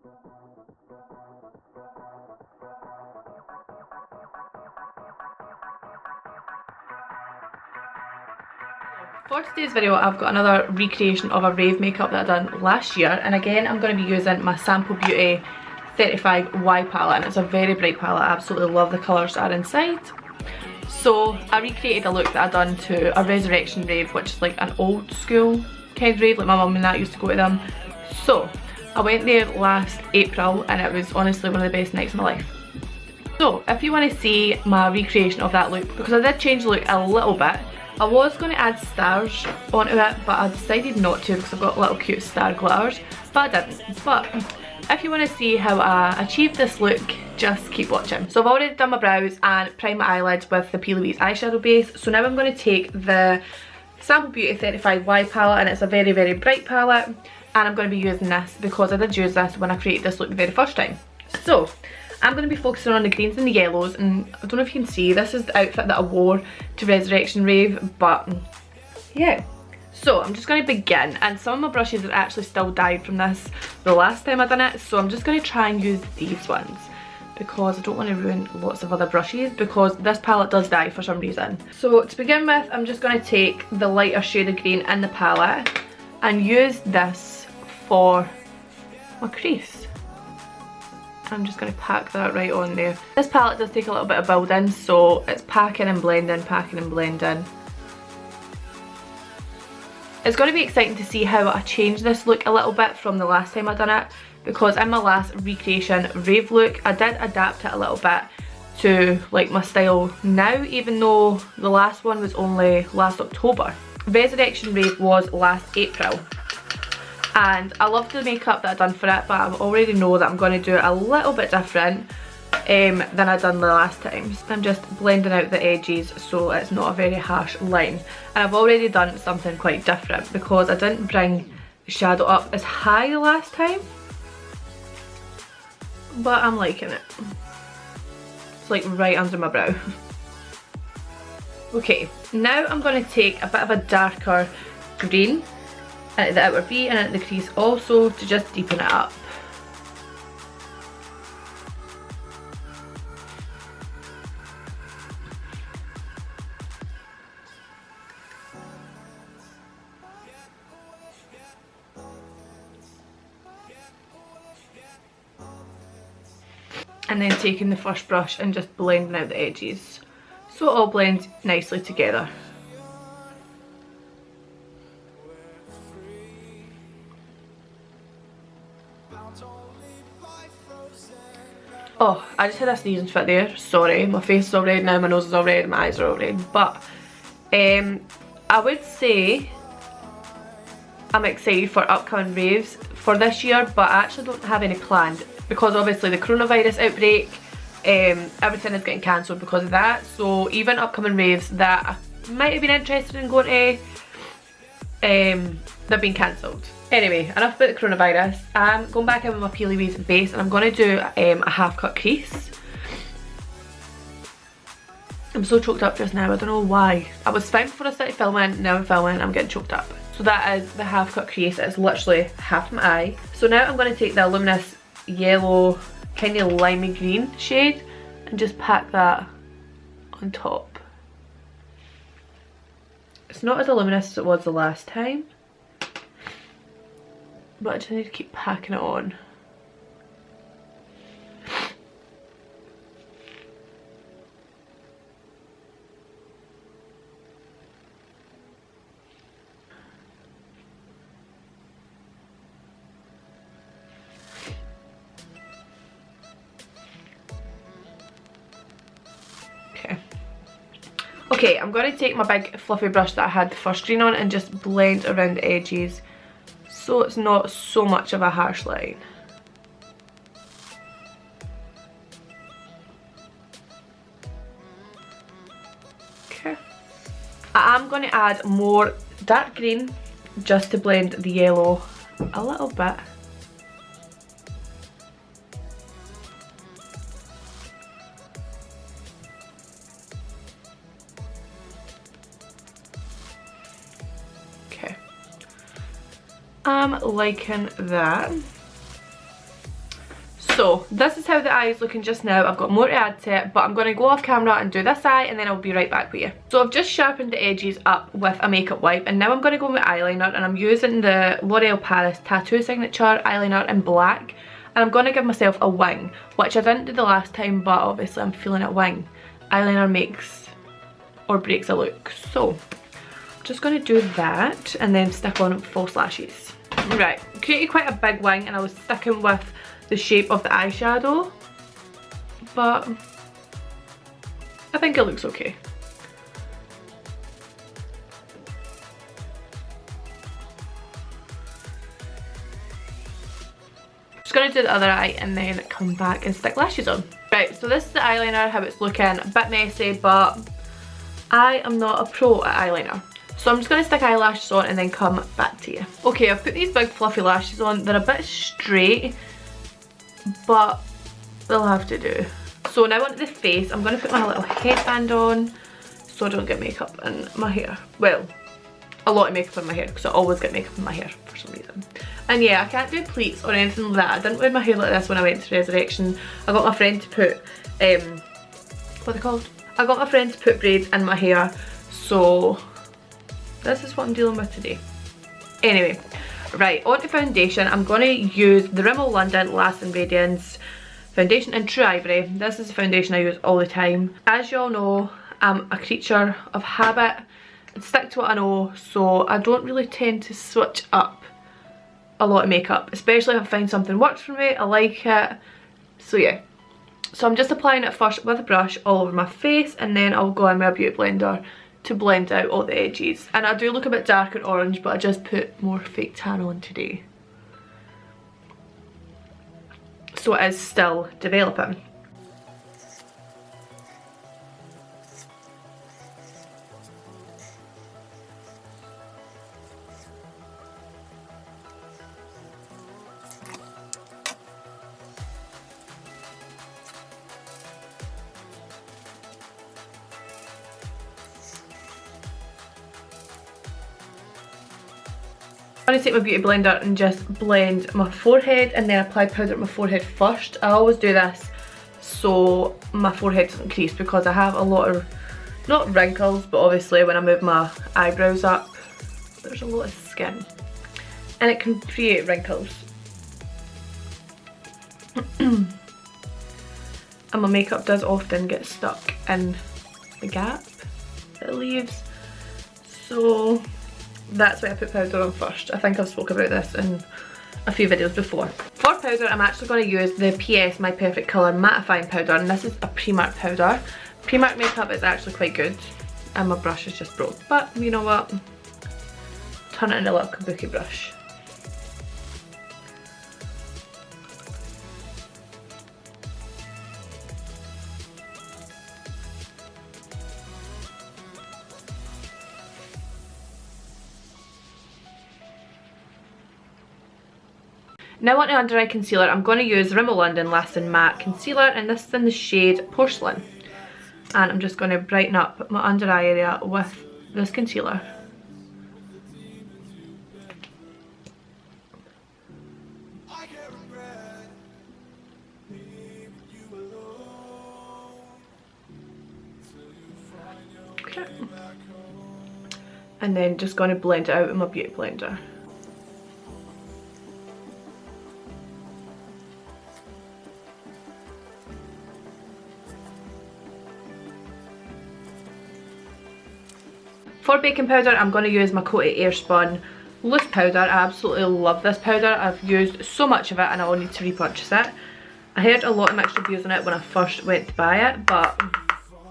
For today's video, I've got another recreation of a Rave makeup that I done last year, and again I'm going to be using my Sample Beauty 35Y palette, and it's a very bright palette. I absolutely love the colours that are inside. So I recreated a look that I done to a Resurrection Rave, which is like an old school kind of rave, like my mum and that used to go to them. So I went there last April and it was honestly one of the best nights of my life. So if you want to see my recreation of that look, because I did change the look a little bit, I was going to add stars onto it, but I decided not to because I've got little cute star glitters, but I didn't. But if you want to see how I achieved this look, just keep watching. So I've already done my brows and primed my eyelids with the P. Louise eyeshadow base. So now I'm going to take the Sample Beauty 35Y palette, and it's a very, very bright palette, and I'm going to be using this because I did use this when I created this look the very first time. So I'm going to be focusing on the greens and the yellows, and I don't know if you can see, this is the outfit that I wore to Resurrection Rave, but yeah. So I'm just going to begin, and some of my brushes are actually still dyed from this the last time I done it, so I'm just going to try and use these ones because I don't want to ruin lots of other brushes because this palette does dye for some reason. So to begin with, I'm just going to take the lighter shade of green in the palette and use this for my crease. I'm just going to pack that right on there. This palette does take a little bit of building, so it's packing and blending, packing and blending. It's going to be exciting to see how I change this look a little bit from the last time I done it, because in my last recreation Rave look I did adapt it a little bit to like my style now, even though the last one was only last October. Resurrection Rave was last April, and I loved the makeup that I done for it, but I already know that I'm going to do it a little bit different than I done the last time. I'm just blending out the edges so it's not a very harsh line, and I've already done something quite different because I didn't bring the shadow up as high the last time, but I'm liking it. It's like right under my brow. Okay, now I'm going to take a bit of a darker green at the outer V and at the crease also to just deepen it up. And then taking the first brush and just blending out the edges so it all blends nicely together. Oh, I just had a sneezing fit there, sorry. My face is all red now, my nose is all red, my eyes are all red. But I would say I'm excited for upcoming raves for this year, but I actually don't have any planned because obviously the coronavirus outbreak, everything is getting cancelled because of that. So even upcoming raves that I might have been interested in going to, they've been cancelled. Anyway, enough about the coronavirus. I'm going back in with my P. Louise base and I'm going to do a half cut crease. I'm so choked up just now, I don't know why. I was fine before I started filming, now I'm filming, I'm getting choked up. So that is the half cut crease, it's literally half my eye. So now I'm going to take the luminous yellow, kind of limey green shade and just pack that on top. It's not as luminous as it was the last time, but I just need to keep packing it on. Okay, I'm going to take my big fluffy brush that I had the first green on and just blend around the edges so it's not so much of a harsh line. Okay. I am going to add more dark green just to blend the yellow a little bit. I'm liking that. So this is how the eye is looking just now. I've got more to add to it, but I'm going to go off camera and do this eye and then I'll be right back with you. So I've just sharpened the edges up with a makeup wipe and now I'm going to go with eyeliner, and I'm using the L'Oreal Paris Tattoo Signature eyeliner in black, and I'm going to give myself a wing, which I didn't do the last time, but obviously I'm feeling it wing. Eyeliner makes or breaks a look. So I'm just going to do that and then stick on false lashes. Right, created quite a big wing and I was sticking with the shape of the eyeshadow, but I think it looks okay. Just gonna do the other eye and then come back and stick lashes on. Right, so this is the eyeliner, how it's looking. A bit messy, but I am not a pro at eyeliner. So I'm just going to stick eyelashes on and then come back to you. Okay, I've put these big fluffy lashes on. They're a bit straight, but they'll have to do. So now onto the face, I'm going to put my little headband on so I don't get makeup in my hair. Well, a lot of makeup in my hair because I always get makeup in my hair for some reason. And yeah, I can't do pleats or anything like that. I didn't wear my hair like this when I went to Resurrection. I got my friend to put, what are they called? I got my friend to put braids in my hair, so this is what I'm dealing with today. Anyway, right, on to foundation. I'm going to use the Rimmel London Lasting Radiance Foundation in True Ivory. This is the foundation I use all the time. As you all know, I'm a creature of habit and stick to what I know, so I don't really tend to switch up a lot of makeup, especially if I find something works for me, I like it. So yeah, so I'm just applying it first with a brush all over my face, and then I'll go in with a beauty blender to blend out all the edges. And I do look a bit dark and orange, but I just put more fake tan on today, so it is still developing. I'm going to take my beauty blender and just blend my forehead and then apply powder at my forehead first. I always do this so my forehead doesn't crease, because I have a lot of, not wrinkles, but obviously when I move my eyebrows up there's a lot of skin and it can create wrinkles. And my makeup does often get stuck in the gap that it leaves, so that's why I put powder on first. I think I've spoken about this in a few videos before. For powder, I'm actually going to use the PS My Perfect Colour mattifying powder, and this is a Primark powder. Primark makeup is actually quite good, and my brush is just broke, but you know what, turn it into a little kabuki brush. Now on to under eye concealer. I'm going to use Rimmel London Lasting Matte Concealer, and this is in the shade Porcelain. And I'm just going to brighten up my under eye area with this concealer. Okay. And then just going to blend it out with my beauty blender. For baking powder, I'm going to use my Coty Airspun loose powder. I absolutely love this powder. I've used so much of it and I will need to repurchase it. I heard a lot of mixed reviews on it when I first went to buy it, but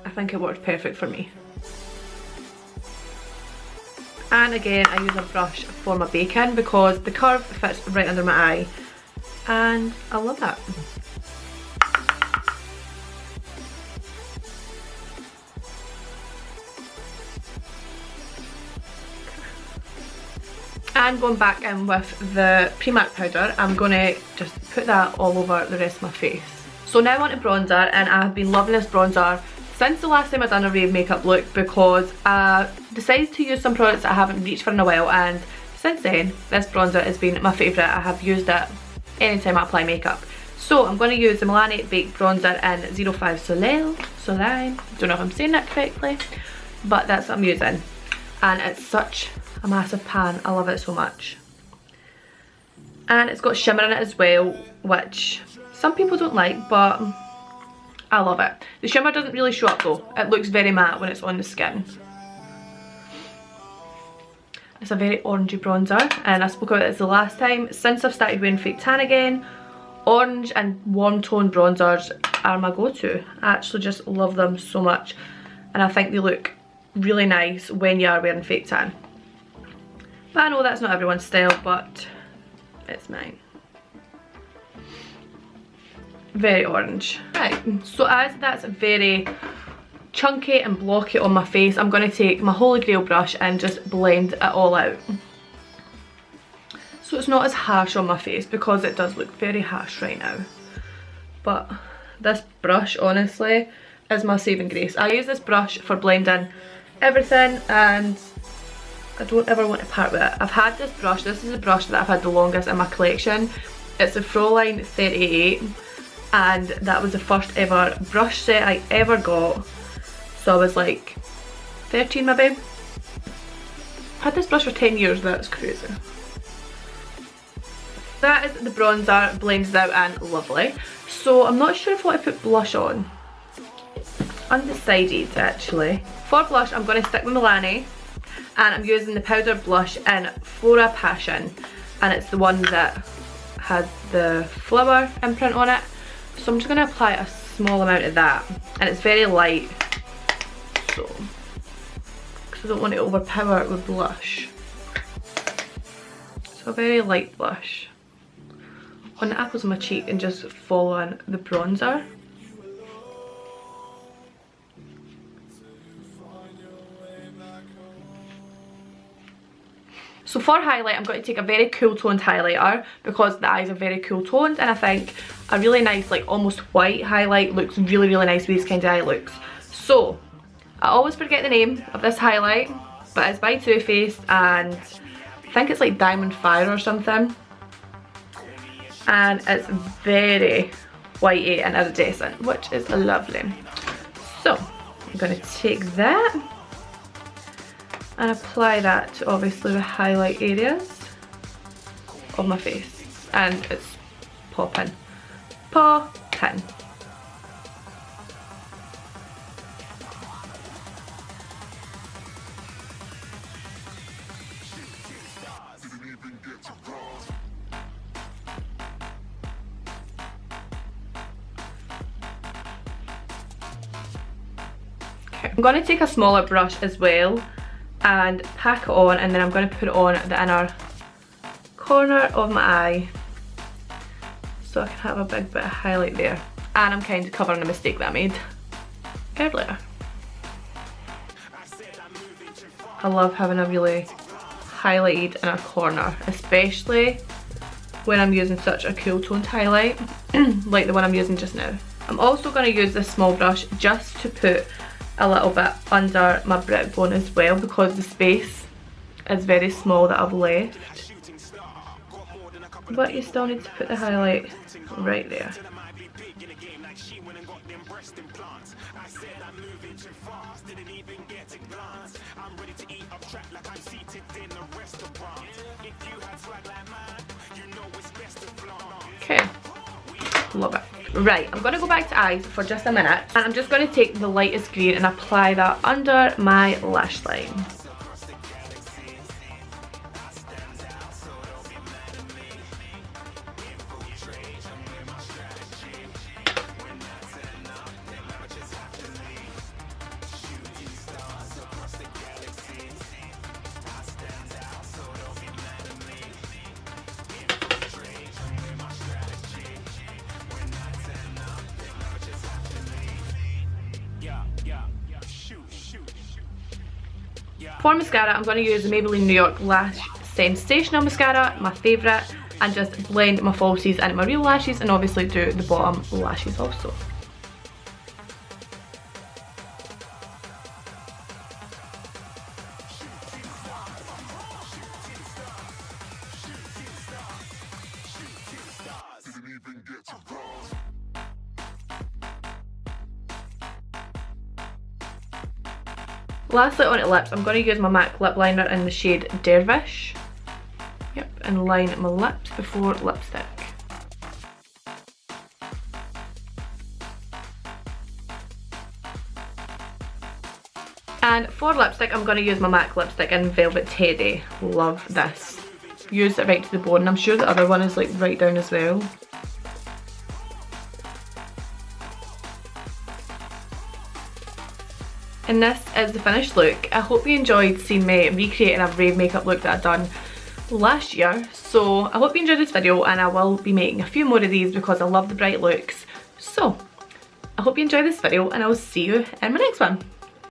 I think it worked perfect for me. And again, I use a brush for my baking because the curve fits right under my eye and I love that. And going back in with the Primark powder, I'm going to just put that all over the rest of my face. So now on to bronzer, and I've been loving this bronzer since the last time I've done a Rave makeup look, because I decided to use some products that I haven't reached for in a while, and since then this bronzer has been my favourite. I have used it anytime I apply makeup. So I'm going to use the Milani Baked Bronzer in 05 Soleil. Don't know if I'm saying that correctly, but that's what I'm using. And it's such a massive pan. I love it so much. And it's got shimmer in it as well, which some people don't like, but I love it. The shimmer doesn't really show up though. It looks very matte when it's on the skin. It's a very orangey bronzer, and I spoke about this the last time. Since I've started wearing fake tan again, orange and warm tone bronzers are my go-to. I actually just love them so much, and I think they look really nice when you are wearing fake tan. But I know that's not everyone's style, but it's mine. Very orange. Right, so as that's very chunky and blocky on my face, I'm going to take my Holy Grail brush and just blend it all out. So it's not as harsh on my face, because it does look very harsh right now. But this brush honestly is my saving grace. I use this brush for blending everything, and I don't ever want to part with it. I've had this brush, this is the brush that I've had the longest in my collection. It's a Fräulein 38, and that was the first ever brush set I ever got. So I was like 13 maybe. I had this brush for 10 years, that's crazy. That is the bronzer, blends out and lovely. So I'm not sure if I want to put blush on. Undecided actually. For blush I'm going to stick with Milani, and I'm using the powder blush in Flora Passion, and it's the one that has the flower imprint on it. So I'm just going to apply a small amount of that, and it's very light, so because I don't want to overpower it with blush. So a very light blush on the apples of my cheek and just following the bronzer. So for highlight, I'm going to take a very cool toned highlighter, because the eyes are very cool toned, and I think a really nice, like almost white highlight looks really, really nice with these kind of eye looks. So I always forget the name of this highlight, but it's by Too Faced, and I think it's like Diamond Fire or something. And it's very whitey and iridescent, which is lovely. So I'm going to take that and apply that to obviously the highlight areas of my face, and it's popping. Popping. I'm going to take a smaller brush as well and pack it on, and then I'm going to put it on the inner corner of my eye so I can have a big bit of highlight there. And I'm kind of covering the mistake that I made earlier. I love having a really highlighted inner corner, especially when I'm using such a cool toned highlight like the one I'm using just now. I'm also going to use this small brush just to put a little bit under my brick bone as well, because the space is very small that I've left. But you still need to put the highlight right there. Okay, love it. Right, I'm going to go back to eyes for just a minute, and I'm just going to take the lightest green and apply that under my lash line. For mascara, I'm going to use the Maybelline New York Lash Sensational Mascara, my favourite, and just blend my falsies into my real lashes, and obviously do the bottom lashes also. Didn't even get to Lastly, onto lips, I'm going to use my MAC lip liner in the shade Dervish. Yep, and line my lips before lipstick. And for lipstick, I'm going to use my MAC lipstick in Velvet Teddy. Love this. Use it right to the bone. I'm sure the other one is like right down as well. And this is the finished look. I hope you enjoyed seeing me recreating a Rave makeup look that I've done last year. So I hope you enjoyed this video, and I will be making a few more of these because I love the bright looks. So I hope you enjoyed this video, and I will see you in my next one.